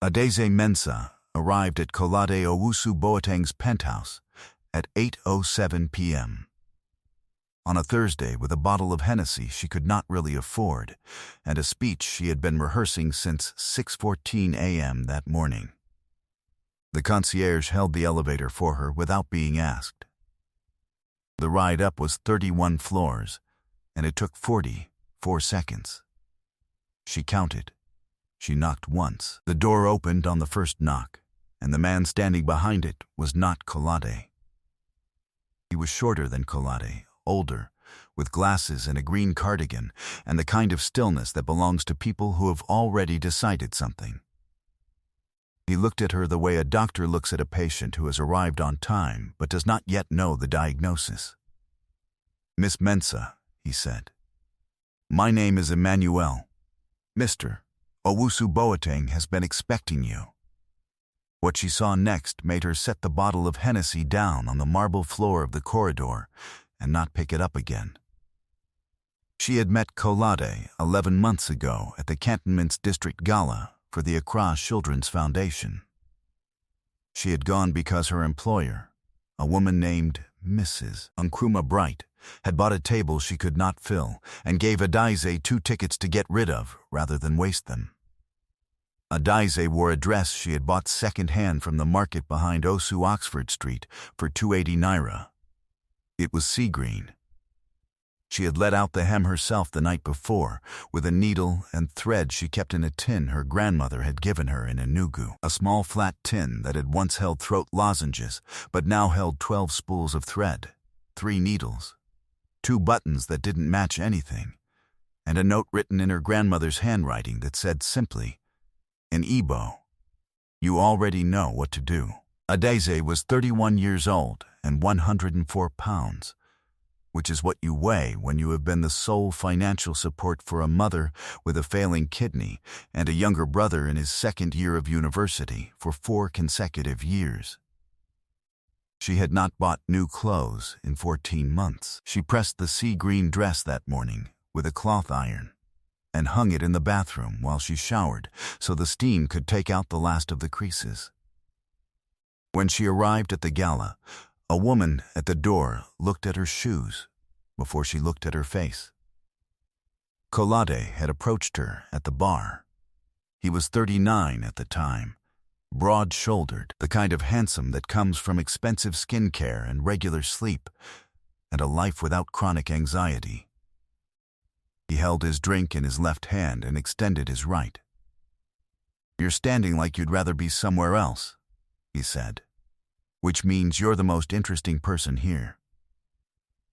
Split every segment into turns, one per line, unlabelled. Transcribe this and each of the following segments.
Adeze Mensah arrived at Kolade Owusu Boateng's penthouse at 8:07 p.m. on a Thursday with a bottle of Hennessy she could not really afford and a speech she had been rehearsing since 6:14 a.m. that morning. The concierge held the elevator for her without being asked. The ride up was 31 floors, and it took 44 seconds. She counted. She knocked once. The door opened on the first knock, and the man standing behind it was not Kolade. He was shorter than Kolade, older, with glasses and a green cardigan, and the kind of stillness that belongs to people who have already decided something. He looked at her the way a doctor looks at a patient who has arrived on time but does not yet know the diagnosis. "Miss Mensah," he said, "my name is Emmanuel. Mr. Owusu Boateng has been expecting you." What she saw next made her set the bottle of Hennessy down on the marble floor of the corridor and not pick it up again. She had met Kolade 11 months ago at the Cantonment's District Gala for the Accra Children's Foundation. She had gone because her employer, a woman named Mrs. Nkrumah Bright, had bought a table she could not fill and gave Adeze 2 tickets to get rid of rather than waste them. Adeze wore a dress she had bought second-hand from the market behind Osu Oxford Street for 280 naira. It was sea green. She had let out the hem herself the night before, with a needle and thread she kept in a tin her grandmother had given her in Enugu, a small flat tin that had once held throat lozenges, but now held 12 spools of thread, 3 needles, 2 buttons that didn't match anything, and a note written in her grandmother's handwriting that said simply, "In Igbo, you already know what to do." Adeze was 31 years old and 104 pounds, which is what you weigh when you have been the sole financial support for a mother with a failing kidney and a younger brother in his 2nd year of university for 4 consecutive years. She had not bought new clothes in 14 months. She pressed the sea green dress that morning with a cloth iron and hung it in the bathroom while she showered so the steam could take out the last of the creases. When she arrived at the gala, a woman at the door looked at her shoes before she looked at her face. Kolade had approached her at the bar. He was 39 at the time, broad-shouldered, the kind of handsome that comes from expensive skincare and regular sleep, and a life without chronic anxiety. He held his drink in his left hand and extended his right. "You're standing like you'd rather be somewhere else," he said, "which means you're the most interesting person here."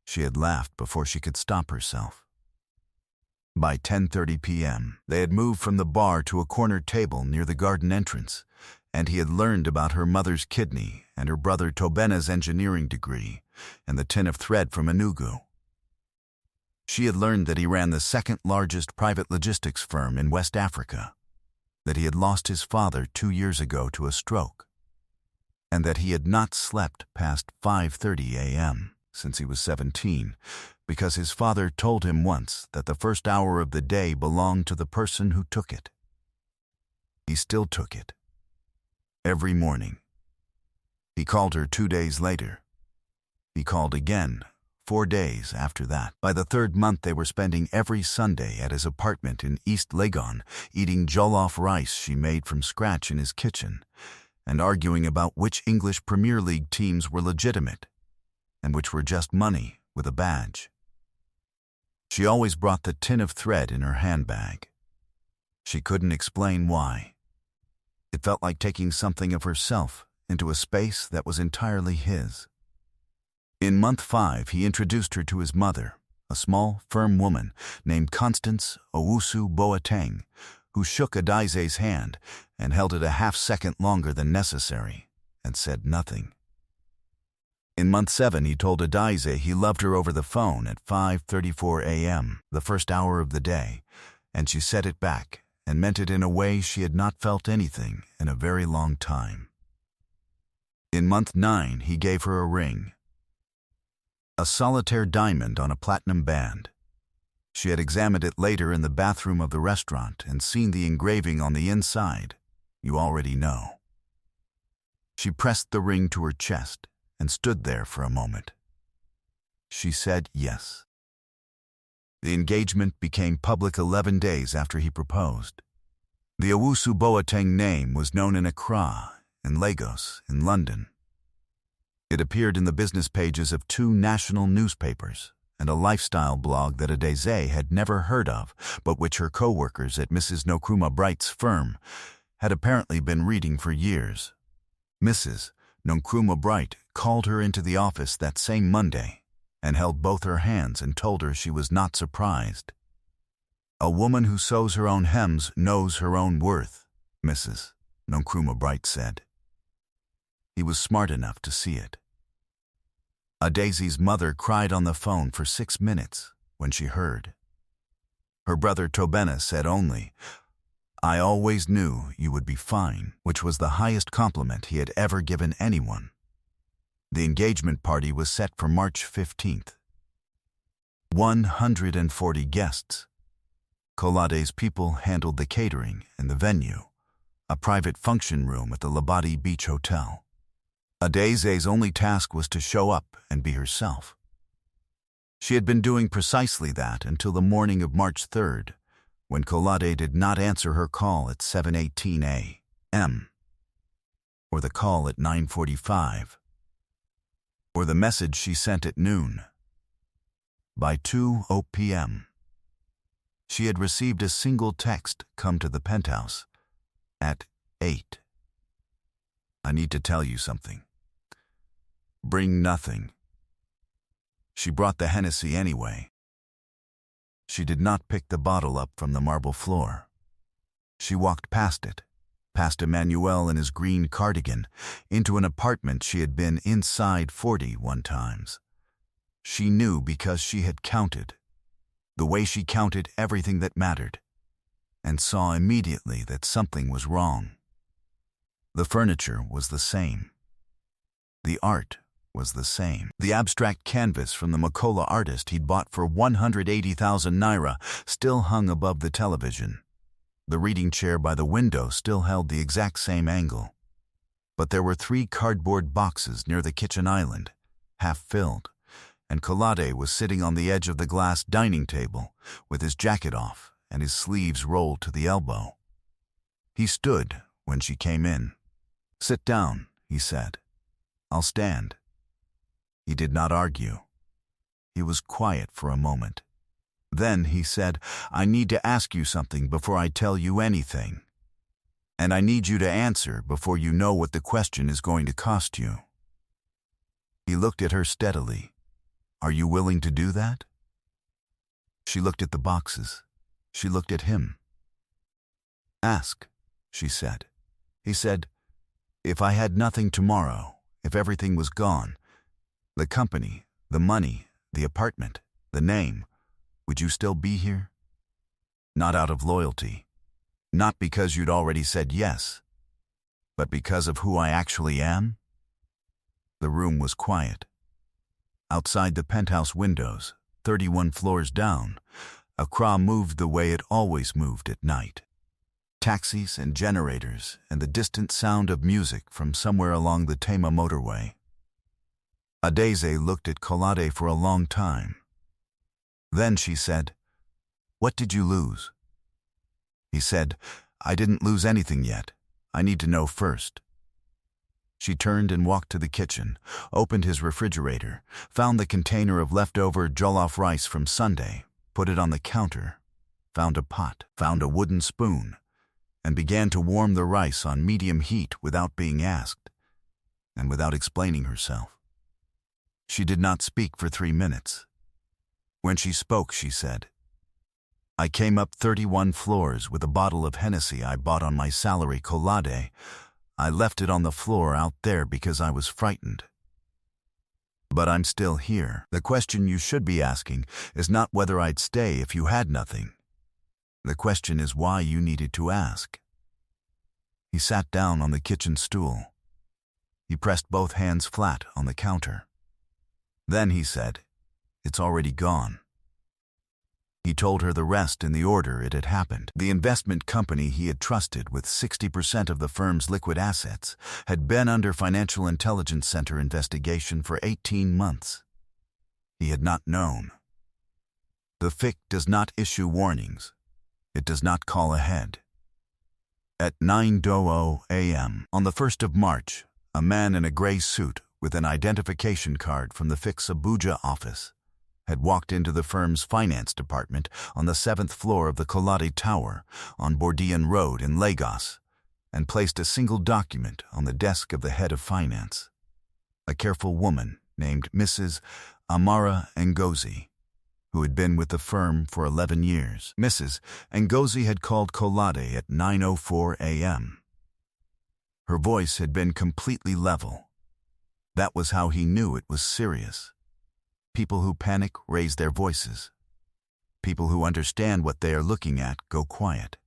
She had laughed before she could stop herself. By 10:30 p.m., they had moved from the bar to a corner table near the garden entrance, and he had learned about her mother's kidney and her brother Tobena's engineering degree and the tin of thread from Enugu. She had learned that he ran the 2nd largest private logistics firm in West Africa, that he had lost his father 2 years ago to a stroke, and that he had not slept past 5:30 a.m. since he was 17, because his father told him once that the first hour of the day belonged to the person who took it. He still took it. Every morning. He called her 2 days later. He called again 4 days after that. By the 3rd month they were spending every Sunday at his apartment in East Legon, eating jollof rice she made from scratch in his kitchen, and arguing about which English Premier League teams were legitimate and which were just money with a badge. She always brought the tin of thread in her handbag. She couldn't explain why. It felt like taking something of herself into a space that was entirely his. In month 5, he introduced her to his mother, a small, firm woman named Constance Owusu Boateng, who shook Adeze's hand and held it a half-second longer than necessary and said nothing. In month 7, he told Adeze he loved her over the phone at 5:34 a.m., the first hour of the day, and she said it back and meant it in a way she had not felt anything in a very long time. In month 9, he gave her a ring, a solitaire diamond on a platinum band. She had examined it later in the bathroom of the restaurant and seen the engraving on the inside, You already know." She pressed the ring to her chest and stood there for a moment. She said yes. The engagement became public 11 days after he proposed. The Owusu Boateng name was known in Accra, in Lagos, in London. It appeared in the business pages of 2 national newspapers and a lifestyle blog that Adeze had never heard of, but which her co-workers at Mrs. Nkrumah Bright's firm had apparently been reading for years. Mrs. Nkrumah Bright called her into the office that same Monday and held both her hands and told her she was not surprised. "A woman who sews her own hems knows her own worth," Mrs. Nkrumah Bright said. He was smart enough to see it. Adeze's mother cried on the phone for 6 minutes when she heard. Her brother Tobena said only, "I always knew you would be fine," which was the highest compliment he had ever given anyone. The engagement party was set for March 15th. 140 guests. Kolade's people handled the catering and the venue, a private function room at the Labadi Beach Hotel. Adeze's only task was to show up and be herself. She had been doing precisely that until the morning of March 3rd, when Kolade did not answer her call at 7:18 a.m., or the call at 9:45, or the message she sent at noon. By 2:00 p.m., she had received a single text come to the penthouse at 8. "I need to tell you something. Bring nothing." She brought the Hennessy anyway. She did not pick the bottle up from the marble floor. She walked past it, past Emmanuel in his green cardigan, into an apartment she had been inside 41 times. She knew because she had counted, the way she counted everything that mattered, and saw immediately that something was wrong. The furniture was the same. The art was the same. The abstract canvas from the Makola artist he'd bought for 180,000 naira still hung above the television. The reading chair by the window still held the exact same angle. But there were 3 cardboard boxes near the kitchen island, half filled, and Kolade was sitting on the edge of the glass dining table with his jacket off and his sleeves rolled to the elbow. He stood when she came in. "Sit down," he said. "I'll stand." He did not argue. He was quiet for a moment. Then he said, "I need to ask you something before I tell you anything. And I need you to answer before you know what the question is going to cost you." He looked at her steadily. "Are you willing to do that?" She looked at the boxes. She looked at him. "Ask," she said. He said, "If I had nothing tomorrow, if everything was gone, the company, the money, the apartment, the name, would you still be here? Not out of loyalty, not because you'd already said yes, but because of who I actually am?" The room was quiet. Outside the penthouse windows, 31 floors down, Accra moved the way it always moved at night. Taxis and generators and the distant sound of music from somewhere along the Tema motorway. Adeze looked at Kolade for a long time. Then she said, "What did you lose?" He said, "I didn't lose anything yet. I need to know first." She turned and walked to the kitchen, opened his refrigerator, found the container of leftover jollof rice from Sunday, put it on the counter, found a pot, found a wooden spoon, and began to warm the rice on medium heat without being asked, and without explaining herself. She did not speak for 3 minutes. When she spoke, she said, "I came up 31 floors with a bottle of Hennessy I bought on my salary, Kolade. I left it on the floor out there because I was frightened. But I'm still here. The question you should be asking is not whether I'd stay if you had nothing. The question is why you needed to ask." He sat down on the kitchen stool. He pressed both hands flat on the counter. Then he said, "It's already gone." He told her the rest in the order it had happened. The investment company he had trusted with 60% of the firm's liquid assets had been under Financial Intelligence Center investigation for 18 months. He had not known. The FIC does not issue warnings. It does not call ahead. At 9:00 a.m. on the 1st of March, a man in a gray suit with an identification card from the FIC's Abuja office had walked into the firm's finance department on the 7th floor of the Kolade Tower on Bordean Road in Lagos and placed a single document on the desk of the head of finance, a careful woman named Mrs. Amara Ngozi, who had been with the firm for 11 years. Mrs. Ngozi had called Kolade at 9:04 a.m. Her voice had been completely level. That was how he knew it was serious. People who panic raise their voices. People who understand what they are looking at go quiet.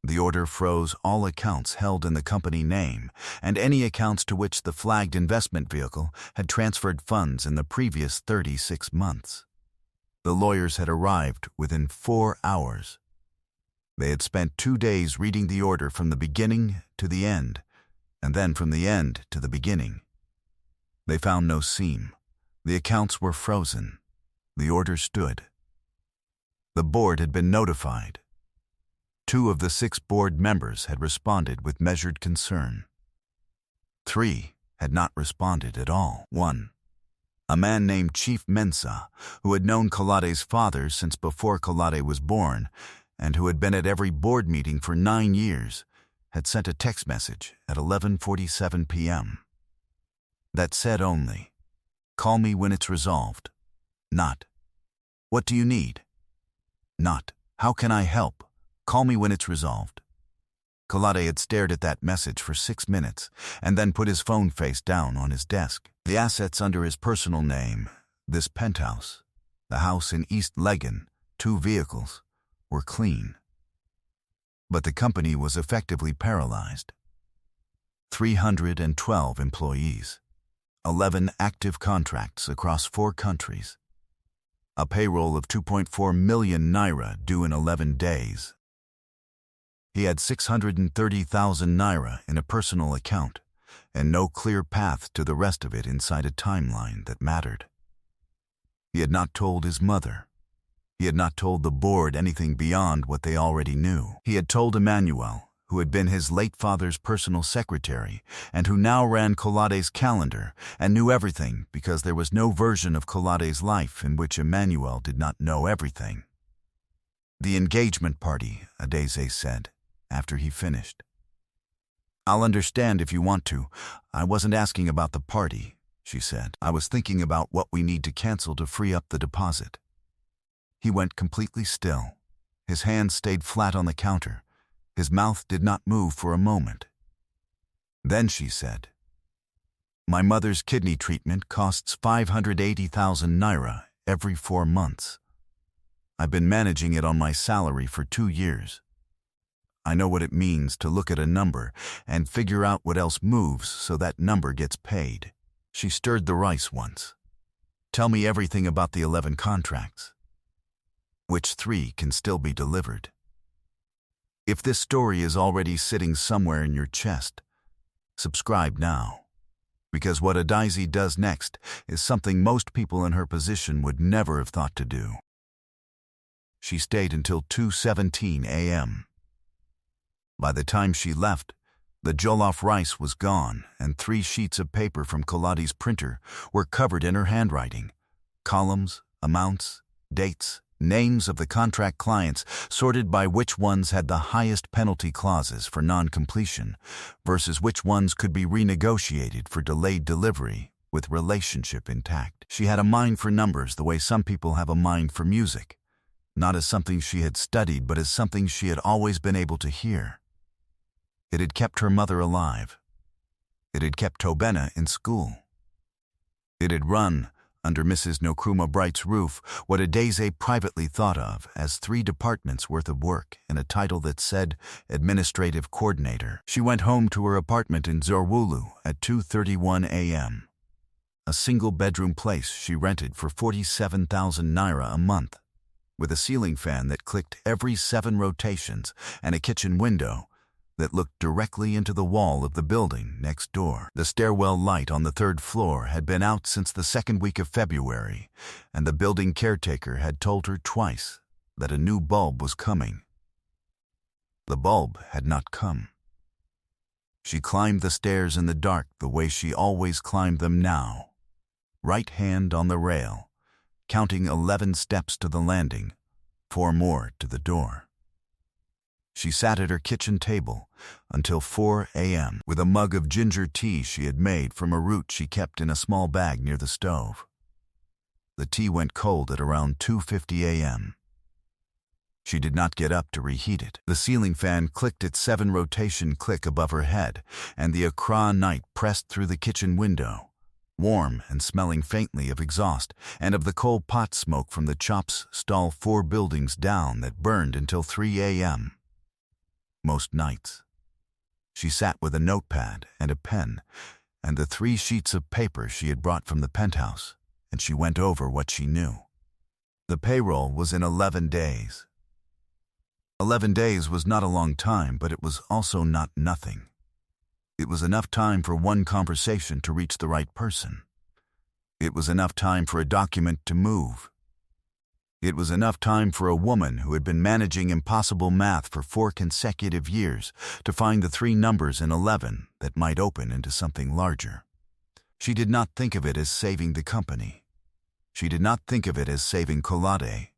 The order froze all accounts held in the company name and any accounts to which the flagged investment vehicle had transferred funds in the previous 36 months. The lawyers had arrived within 4 hours. They had spent 2 days reading the order from the beginning to the end, and then from the end to the beginning. They found no seam. The accounts were frozen. The order stood. The board had been notified. 2 of the 6 board members had responded with measured concern. 3 had not responded at all. 1. A man named Chief Mensah, who had known Kolade's father since before Kolade was born, and who had been at every board meeting for 9 years, had sent a text message at 11:47 p.m. that said only, "Call me when it's resolved." Not, "What do you need?" Not, "How can I help? Call me when it's resolved." Kolade had stared at that message for 6 minutes and then put his phone face down on his desk. The assets under his personal name, this penthouse, the house in East Legon, 2 vehicles, were clean. But the company was effectively paralyzed. 312 employees, 11 active contracts across 4 countries, a payroll of 2.4 million naira due in 11 days. He had 630,000 naira in a personal account and no clear path to the rest of it inside a timeline that mattered. He had not told his mother. He had not told the board anything beyond what they already knew. He had told Emmanuel, who had been his late father's personal secretary and who now ran Kolade's calendar and knew everything because there was no version of Kolade's life in which Emmanuel did not know everything. "The engagement party," Adeze said, after he finished. "I'll understand if you want to. I wasn't asking about the party," she said. "I was thinking about what we need to cancel to free up the deposit." He went completely still. His hands stayed flat on the counter. His mouth did not move for a moment. Then she said, "My mother's kidney treatment costs 580,000 naira every 4 months. I've been managing it on my salary for 2 years. I know what it means to look at a number and figure out what else moves so that number gets paid." She stirred the rice once. "Tell me everything about the 11 contracts. Which 3 can still be delivered? If this story is already sitting somewhere in your chest, subscribe now, because what Adeze does next is something most people in her position would never have thought to do." She stayed until 2:17 a.m. By the time she left, the jollof rice was gone and 3 sheets of paper from Kolade's printer were covered in her handwriting. Columns, amounts, dates, names of the contract clients sorted by which ones had the highest penalty clauses for non-completion versus which ones could be renegotiated for delayed delivery with relationship intact. She had a mind for numbers the way some people have a mind for music, not as something she had studied but as something she had always been able to hear. It had kept her mother alive. It had kept Tobena in school. It had run, under Mrs. Nkrumah Bright's roof, what Adeze privately thought of as 3 departments worth of work and a title that said Administrative Coordinator. She went home to her apartment in Zorwulu at 2:31 a.m. A single-bedroom place she rented for 47,000 naira a month, with a ceiling fan that clicked every 7 rotations and a kitchen window that looked directly into the wall of the building next door. The stairwell light on the 3rd floor had been out since the 2nd week of February, and the building caretaker had told her twice that a new bulb was coming. The bulb had not come. She climbed the stairs in the dark the way she always climbed them now, right hand on the rail, counting 11 steps to the landing, 4 more to the door. She sat at her kitchen table until 4 a.m. with a mug of ginger tea she had made from a root she kept in a small bag near the stove. The tea went cold at around 2:50 a.m. She did not get up to reheat it. The ceiling fan clicked its 7-rotation click above her head, and the Accra night pressed through the kitchen window, warm and smelling faintly of exhaust and of the coal pot smoke from the chops stall 4 buildings down that burned until 3 a.m. Most nights. She sat with a notepad and a pen and the 3 sheets of paper she had brought from the penthouse, and she went over what she knew. The payroll was in 11 days. 11 days was not a long time, but it was also not nothing. It was enough time for one conversation to reach the right person. It was enough time for a document to move. It was enough time for a woman who had been managing impossible math for 4 consecutive years to find the 3 numbers in 11 that might open into something larger. She did not think of it as saving the company. She did not think of it as saving Kolade.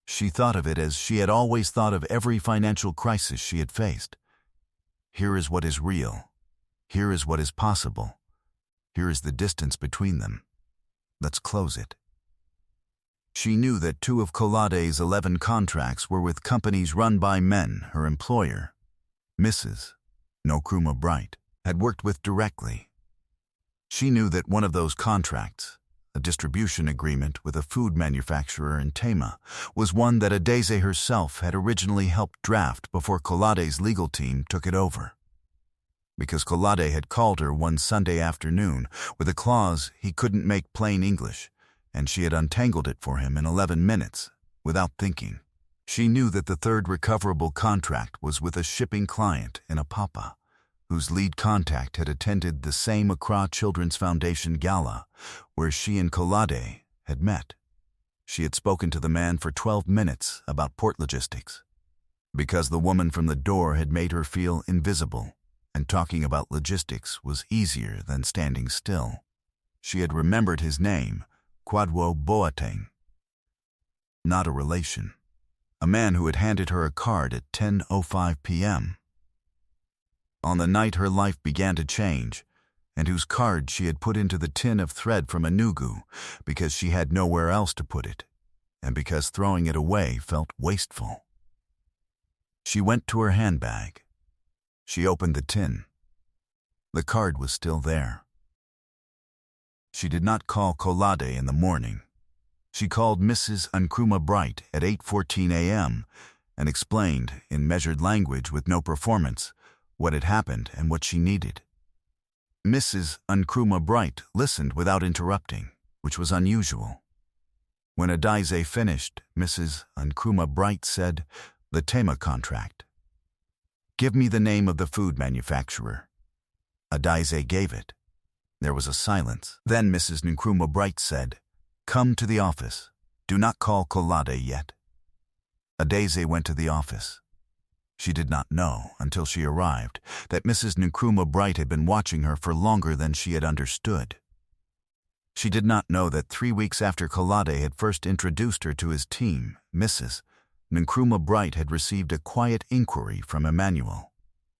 She thought of it as she had always thought of every financial crisis she had faced. Here is what is real. Here is what is possible. Here is the distance between them. Let's close it. She knew that 2 of Kolade's 11 contracts were with companies run by men her employer, Mrs. Nkrumah Bright, had worked with directly. She knew that one of those contracts, a distribution agreement with a food manufacturer in Tema, was one that Adeze herself had originally helped draft before Kolade's legal team took it over. Because Kolade had called her one Sunday afternoon with a clause he couldn't make plain English, and she had untangled it for him in 11 minutes, without thinking. She knew that the 3rd recoverable contract was with a shipping client in Apapa, whose lead contact had attended the same Accra Children's Foundation gala where she and Kolade had met. She had spoken to the man for 12 minutes about port logistics, because the woman from the door had made her feel invisible, and talking about logistics was easier than standing still. She had remembered his name, Kwadwo Boateng. Not a relation. A man who had handed her a card at 10:05 p.m. on the night her life began to change, and whose card she had put into the tin of thread from Enugu because she had nowhere else to put it, and because throwing it away felt wasteful. She went to her handbag. She opened the tin. The card was still there. She did not call Kolade in the morning. She called Mrs. Nkrumah Bright at 8:14 a.m. and explained, in measured language with no performance, what had happened and what she needed. Mrs. Nkrumah Bright listened without interrupting, which was unusual. When Adeze finished, Mrs. Nkrumah Bright said, "The Tema contract. Give me the name of the food manufacturer." Adeze gave it. There was a silence. Then Mrs. Nkrumah Bright said, "Come to the office. Do not call Kolade yet." Adeze went to the office. She did not know, until she arrived, that Mrs. Nkrumah Bright had been watching her for longer than she had understood. She did not know that 3 weeks after Kolade had first introduced her to his team, Mrs. Nkrumah Bright had received a quiet inquiry from Emmanuel,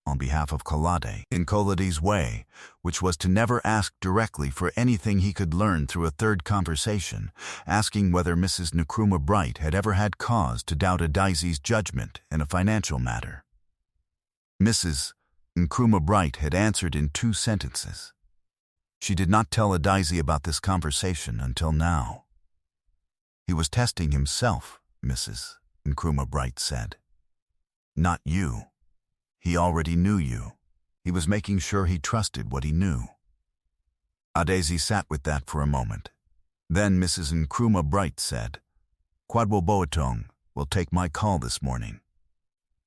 on behalf of Kolade, in Kolade's way, which was to never ask directly for anything he could learn through a third conversation, asking whether Mrs. Nkrumah Bright had ever had cause to doubt Adeze's judgment in a financial matter. Mrs. Nkrumah Bright had answered in 2 sentences. She did not tell Adeze about this conversation until now. He was testing himself, Mrs. Nkrumah Bright said. Not you. He already knew you. He was making sure he trusted what he knew. Adeze sat with that for a moment. Then Mrs. Nkrumah Bright said, Kwadwo Boateng will take my call this morning,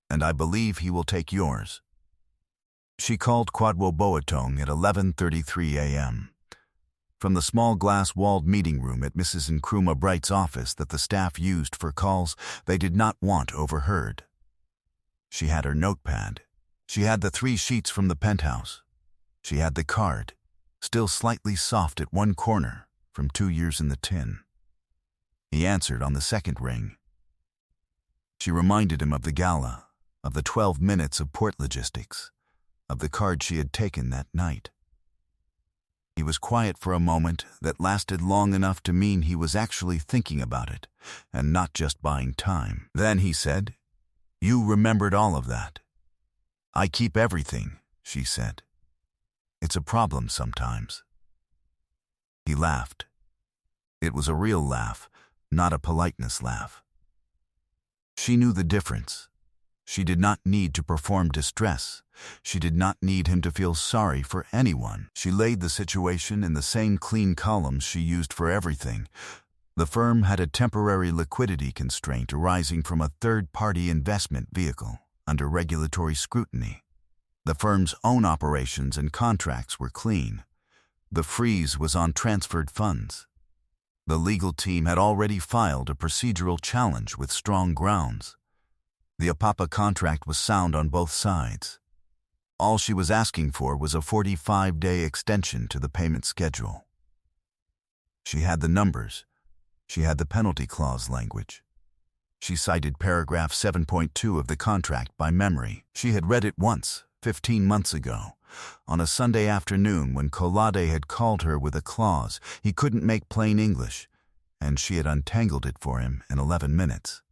and I believe he will take yours." She called Kwadwo Boateng at 11:33 a.m. from the small glass-walled meeting room at Mrs. Nkrumah Bright's office that the staff used for calls they did not want overheard. She had her notepad. She had the 3 sheets from the penthouse. She had the card, still slightly soft at one corner from 2 years in the tin. He answered on the second ring. She reminded him of the gala, of the 12 minutes of port logistics, of the card she had taken that night. He was quiet for a moment that lasted long enough to mean he was actually thinking about it and not just buying time. Then he said, "You remembered all of that." "I keep everything," she said. "It's a problem sometimes." He laughed. It was a real laugh, not a politeness laugh. She knew the difference. She did not need to perform distress. She did not need him to feel sorry for anyone. She laid the situation in the same clean columns she used for everything. The firm had a temporary liquidity constraint arising from a third-party investment vehicle under regulatory scrutiny. The firm's own operations and contracts were clean. The freeze was on transferred funds. The legal team had already filed a procedural challenge with strong grounds. The APAPA contract was sound on both sides. All she was asking for was a 45-day extension to the payment schedule. She had the numbers. She had the penalty clause language. She cited paragraph 7.2 of the contract by memory. She had read it once, 15 months ago, on a Sunday afternoon when Kolade had called her with a clause he couldn't make plain English, and she had untangled it for him in 11 minutes.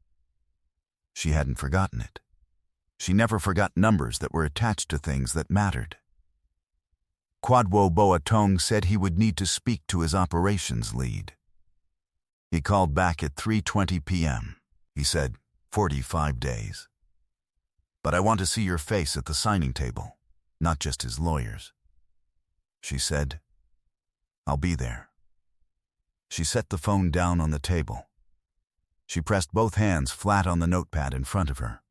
She hadn't forgotten it. She never forgot numbers that were attached to things that mattered. Kwadwo Boateng said he would need to speak to his operations lead. He called back at 3:20 p.m. He said, 45 days. "But I want to see your face at the signing table, not just his lawyer's." She said, "I'll be there." She set the phone down on the table. She pressed both hands flat on the notepad in front of her.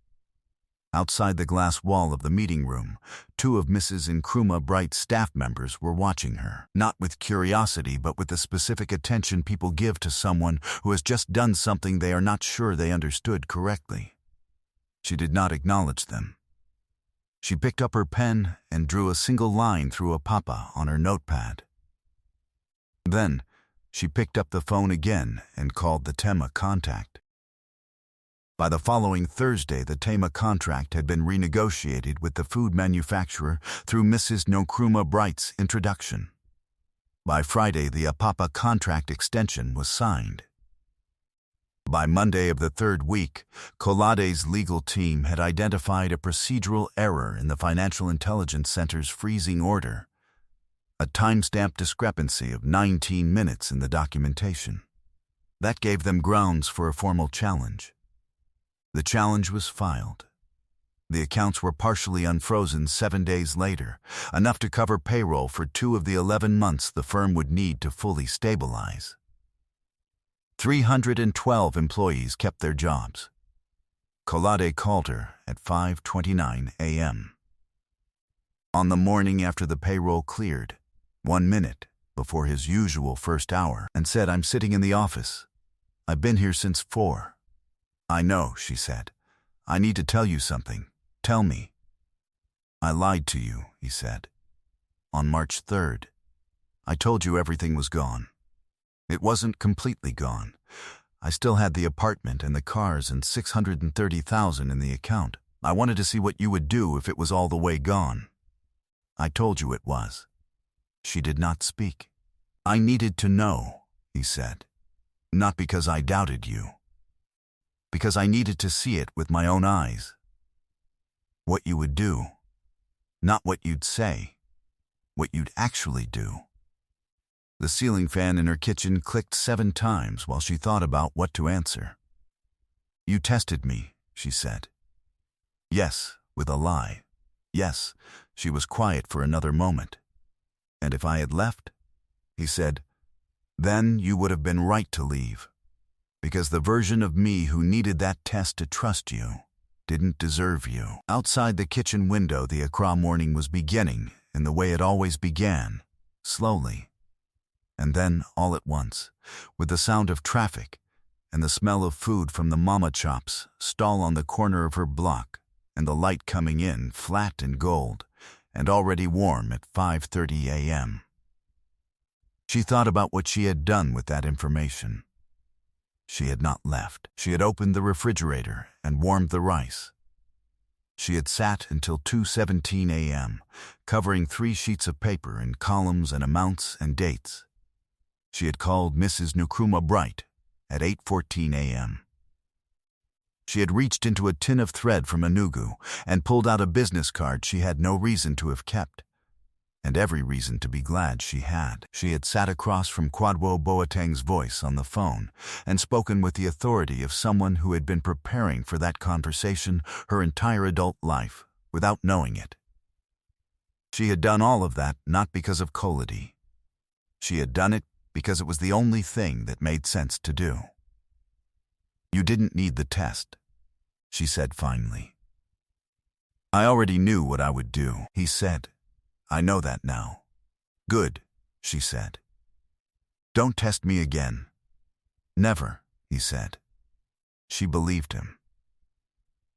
Outside the glass wall of the meeting room, 2 of Mrs. Nkrumah Bright's staff members were watching her, not with curiosity but with the specific attention people give to someone who has just done something they are not sure they understood correctly. She did not acknowledge them. She picked up her pen and drew a single line through APAPA on her notepad. Then, she picked up the phone again and called the TEMA contact. By the following Thursday, the TEMA contract had been renegotiated with the food manufacturer through Mrs. Nkrumah Bright's introduction. By Friday, the APAPA contract extension was signed. By Monday of the 3rd week, Kolade's legal team had identified a procedural error in the Financial Intelligence Center's freezing order, a timestamp discrepancy of 19 minutes in the documentation. That gave them grounds for a formal challenge. The challenge was filed. The accounts were partially unfrozen 7 days later, enough to cover payroll for 2 of the 11 months the firm would need to fully stabilize. 312 employees kept their jobs. Kolade called her at 5:29 a.m. on the morning after the payroll cleared, 1 minute before his usual first hour, and said, "I'm sitting in the office. I've been here since 4. "I know," she said. "I need to tell you something. Tell me." "I lied to you," he said. "On March 3rd. I told you everything was gone. It wasn't completely gone. I still had the apartment and the cars and $630,000 in the account. I wanted to see what you would do if it was all the way gone. I told you it was." She did not speak. "I needed to know," he said. "Not because I doubted you. Because I needed to see it with my own eyes. What you would do. Not what you'd say. What you'd actually do." The ceiling fan in her kitchen clicked 7 times while she thought about what to answer. "You tested me," she said. "Yes," with a lie. "Yes." She was quiet for another moment. "And if I had left," he said, "then you would have been right to leave. because the version of me who needed that test to trust you didn't deserve you. Outside the kitchen window, the Accra morning was beginning in the way it always began, slowly. And then, all at once, with the sound of traffic and the smell of food from the Mama Chop's stall on the corner of her block, and the light coming in flat and gold and already warm at 5:30 a.m. She thought about what she had done with that information. She had not left. She had opened the refrigerator and warmed the rice. She had sat until 2:17 a.m., covering 3 sheets of paper in columns and amounts and dates. She had called Mrs. Nkrumah Bright at 8:14 a.m. She had reached into a tin of thread from Enugu and pulled out a business card she had no reason to have kept, and every reason to be glad she had. She had sat across from Kwadwo Boateng's voice on the phone and spoken with the authority of someone who had been preparing for that conversation her entire adult life without knowing it. She had done all of that not because of Koladi. She had done it because it was the only thing that made sense to do. "You didn't need the test," she said finally. "I already knew what I would do," he said. "I know that now." "Good," she said. "Don't test me again." "Never," he said. She believed him.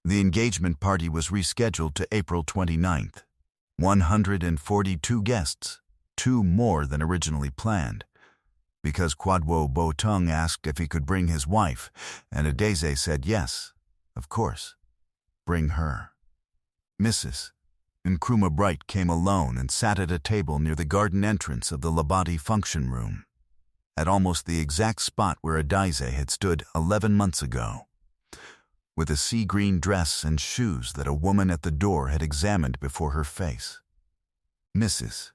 The engagement party was rescheduled to April 29th. 142 guests, 2 more than originally planned, because Kwadwo Boateng asked if he could bring his wife, and Adeze said yes, of course, bring her. Mrs. Nkrumah Bright came alone and sat at a table near the garden entrance of the Labadi function room, at almost the exact spot where Adeze had stood 11 months ago, with a sea-green dress and shoes that a woman at the door had examined before her face. Mrs.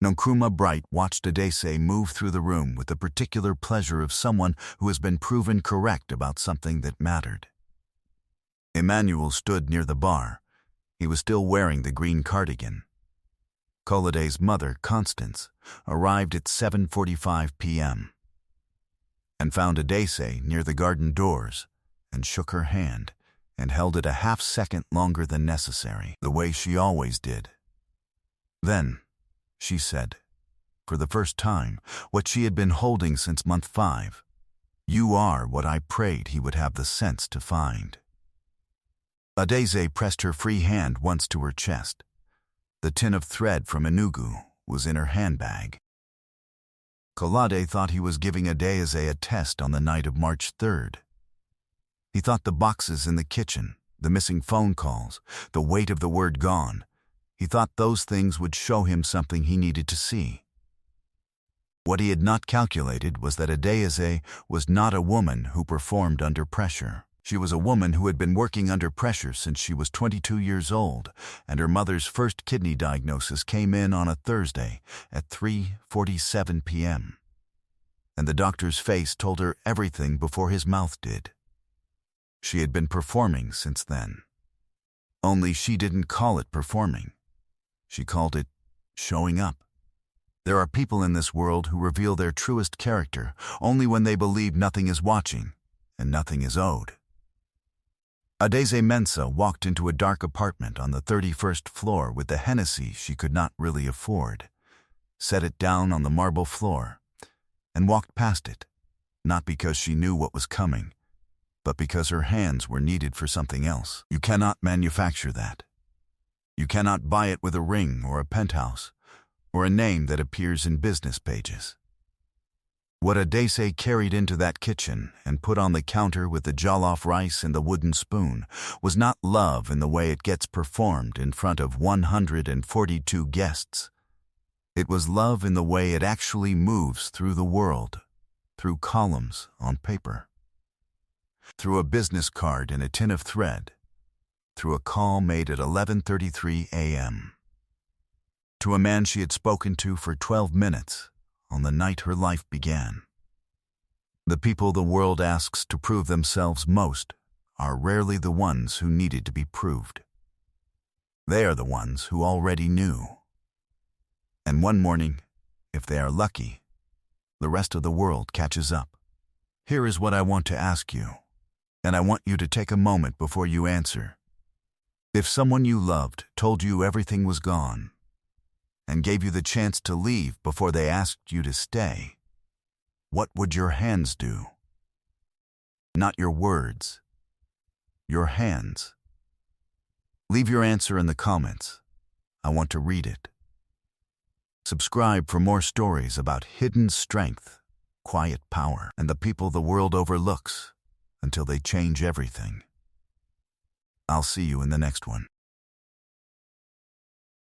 Nkrumah Bright watched Adeze move through the room with the particular pleasure of someone who has been proven correct about something that mattered. Emmanuel stood near the bar. He was still wearing the green cardigan. Kolade's mother, Constance, arrived at 7:45 p.m. and found Adeze near the garden doors and shook her hand and held it a half-second longer than necessary, the way she always did. Then, she said, for the first time, what she had been holding since month 5, "You are what I prayed he would have the sense to find." Adeze pressed her free hand once to her chest. The tin of thread from Enugu was in her handbag. Kolade thought he was giving Adeze a test on the night of March 3rd. He thought the boxes in the kitchen, the missing phone calls, the weight of the word gone, he thought those things would show him something he needed to see. What he had not calculated was that Adeze was not a woman who performed under pressure. She was a woman who had been working under pressure since she was 22 years old, and her mother's first kidney diagnosis came in on a Thursday at 3:47 p.m. And the doctor's face told her everything before his mouth did. She had been performing since then. Only she didn't call it performing. She called it showing up. There are people in this world who reveal their truest character only when they believe nothing is watching and nothing is owed. Adeze Mensah walked into a dark apartment on the 31st floor with the Hennessy she could not really afford, set it down on the marble floor, and walked past it, not because she knew what was coming, but because her hands were needed for something else. You cannot manufacture that. You cannot buy it with a ring or a penthouse, or a name that appears in business pages. What Adeze carried into that kitchen and put on the counter with the jollof rice and the wooden spoon was not love in the way it gets performed in front of 142 guests. It was love in the way it actually moves through the world, through columns on paper, through a business card and a tin of thread, through a call made at 11:33 a.m. to a man she had spoken to for 12 minutes on the night her life began. The people the world asks to prove themselves most are rarely the ones who needed to be proved. They are the ones who already knew. And one morning, if they are lucky, the rest of the world catches up. Here is what I want to ask you, and I want you to take a moment before you answer. If someone you loved told you everything was gone and gave you the chance to leave before they asked you to stay, what would your hands do? Not your words, your hands. Leave your answer in the comments. I want to read it. Subscribe for more stories about hidden strength, quiet power, and the people the world overlooks until they change everything. I'll see you in the next one.